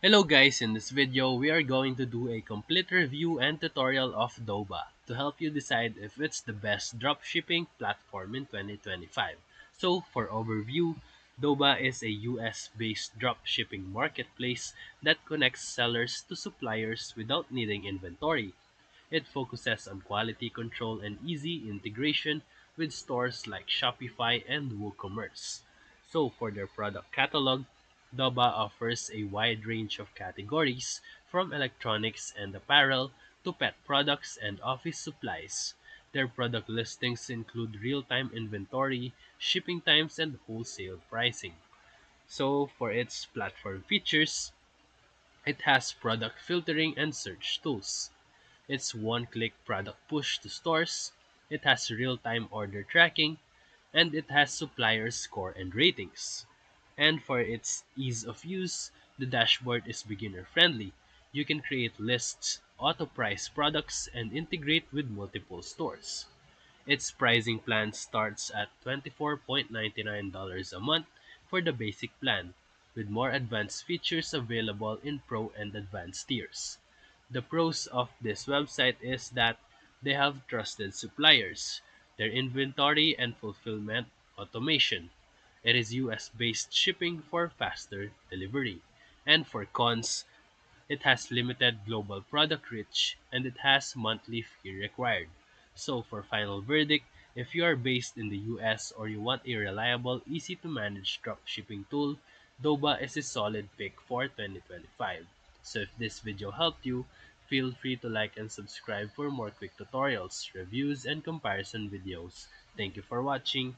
Hello guys, in this video we are going to do a complete review and tutorial of Doba to help you decide if it's the best dropshipping platform in 2025. So for overview, Doba is a US-based dropshipping marketplace that connects sellers to suppliers without needing inventory. It focuses on quality control and easy integration with stores like Shopify and WooCommerce. So for their product catalog, Doba offers a wide range of categories from electronics and apparel to pet products and office supplies. Their product listings include real-time inventory, shipping times, and wholesale pricing. So for its platform features, it has product filtering and search tools. It's one-click product push to stores, it has real-time order tracking, and it has supplier score and ratings. And for its ease of use, the dashboard is beginner-friendly. You can create lists, auto-price products, and integrate with multiple stores. Its pricing plan starts at $24.99 a month for the basic plan, with more advanced features available in Pro and Advanced tiers. The pros of this website is that they have trusted suppliers, their inventory and fulfillment automation. It is US based shipping for faster delivery. And for cons, it has limited global product reach, and it has monthly fee required. So for final verdict, if you are based in the US or you want a reliable, easy to manage dropshipping tool, Doba is a solid pick for 2025. So if this video helped you, feel free to like and subscribe for more quick tutorials, reviews, and comparison videos. Thank you for watching.